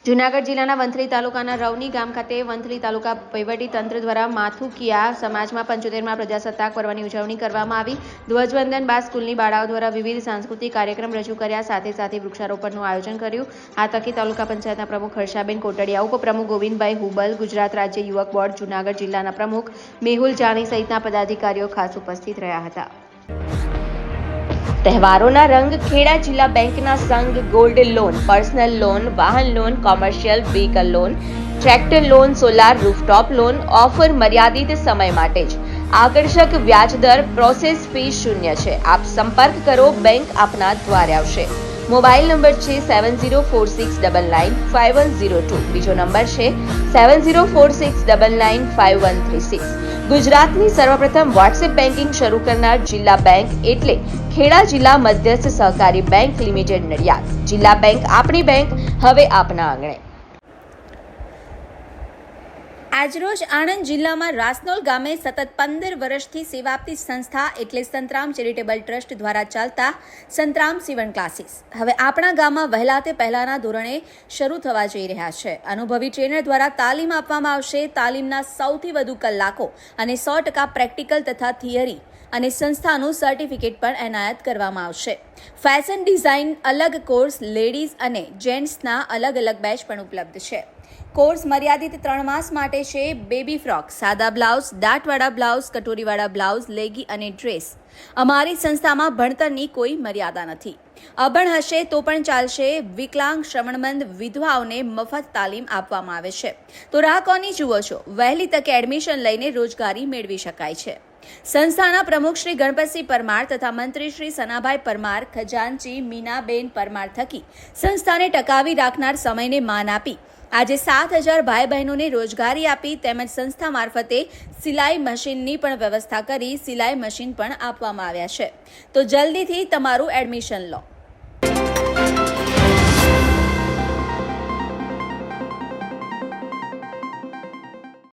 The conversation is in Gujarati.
જૂનાગઢ જિલ્લાના વંથલી તાલુકાના રવની ગામ ખાતે વંથલી તાલુકા વહીવટી તંત્ર દ્વારા માથુકિયા સમાજમાં 75મા પ્રજાસત્તાક પર્વની ઉજવણી કરવામાં આવી। ધ્વજવંદન બાદ સ્કૂલની બાળાઓ દ્વારા વિવિધ સાંસ્કૃતિક કાર્યક્રમ રજૂ કર્યા, સાથે વૃક્ષારોપણનું આયોજન કર્યું। આ તકે તાલુકા પંચાયતના પ્રમુખ હર્ષાબેન કોટડિયા, ઉપપ્રમુખ ગોવિંદભાઈ હુબલ, ગુજરાત રાજ્ય યુવક બોર્ડ જૂનાગઢ જિલ્લાના પ્રમુખ મેહુલ જાની સહિતના પદાધિકારીઓ ખાસ ઉપસ્થિત રહ્યા હતા। તહેવારોના રંગ ખેડા જિલ્લા બેંકના સંઘ ગોલ્ડ લોન, પર્સનલ લોન, વાહન loan, commercial vehicle loan, tractor loan, solar rooftop loan offer મર્યાદિત સમય માટે જ। આકર્ષક વ્યાજદર, પ્રોસેસ ફી શૂન્ય છે। આપ સંપર્ક કરો, બેંક આપના દ્વારે આવશે। મોબાઈલ નંબર છે 7046995102, બીજો નંબર છે 7046995136। ગુજરાતની સર્વપ્રથમ વોટ્સએપ બેન્કિંગ શરૂ કરનાર જિલ્લા બેંક એટલે ખેડા જિલ્લા મધ્યસ્થ સહકારી બેંક લિમિટેડ નડિયાદ। જિલ્લા બેંક આપણી બેંક, હવે આપના આંગણે। આજરોજ આણંદ જિલ્લામાં રાસનોલ ગામે સતત 15 વર્ષથી સેવા આપતી સંસ્થા એટલે સંતરામ ચેરિટેબલ ટ્રસ્ટ દ્વારા ચાલતા સંતરામ સીવણ ક્લાસીસ હવે આપણા ગામમાં વહેલા તે પહેલાના ધોરણે શરૂ થવા જઈ રહ્યા છે। અનુભવી ટ્રેનર દ્વારા તાલીમ આપવામાં આવશે। તાલીમના સૌથી વધુ કલાકો અને 100% પ્રેક્ટિકલ તથા થિયરી અને સંસ્થાનું સર્ટિફિકેટ પણ એનાયત કરવામાં આવશે। ફેશન ડિઝાઇન અલગ કોર્સ, લેડીઝ અને જેન્ટ્સના અલગ બેચ પણ ઉપલબ્ધ છે। કોર્સ મર્યાદિત 3 માસ માટે છે। બેબી ફ્રોક, સાદા બ્લાઉઝ, દાંતવાળા બ્લાઉઝ, કટોરીવાળા બ્લાઉઝ, લેગી અને ડ્રેસ। અમારી સંસ્થામાં ભણતરની કોઈ મર્યાદા નથી। અભણ હશે તો પણ ચાલશે। વિકલાંગ, શ્રવણમંદ, વિધવાઓને મફત તાલીમ આપવામાં આવે છે। તો રાહ કોની જુઓ છો? વહેલી તકે એડમિશન લઈને રોજગારી મેળવી શકાય છે। સંસ્થાના પ્રમુખ શ્રી ગણપતસિંહ પરમાર તથા મંત્રી શ્રી સનાભાઈ પરમાર, ખજાનચી મીનાબેન પરમાર થકી સંસ્થાને ટકાવી રાખનાર સમયને માન આપી આજે 7000 ભાઈ બહેનોને રોજગારી આપી તેમજ સંસ્થા મારફતે સિલાઈ મશીનની પણ વ્યવસ્થા કરી સિલાઈ મશીન પણ આપવામાં આવ્યા છે। તો જલ્દીથી તમારું એડમિશન લો।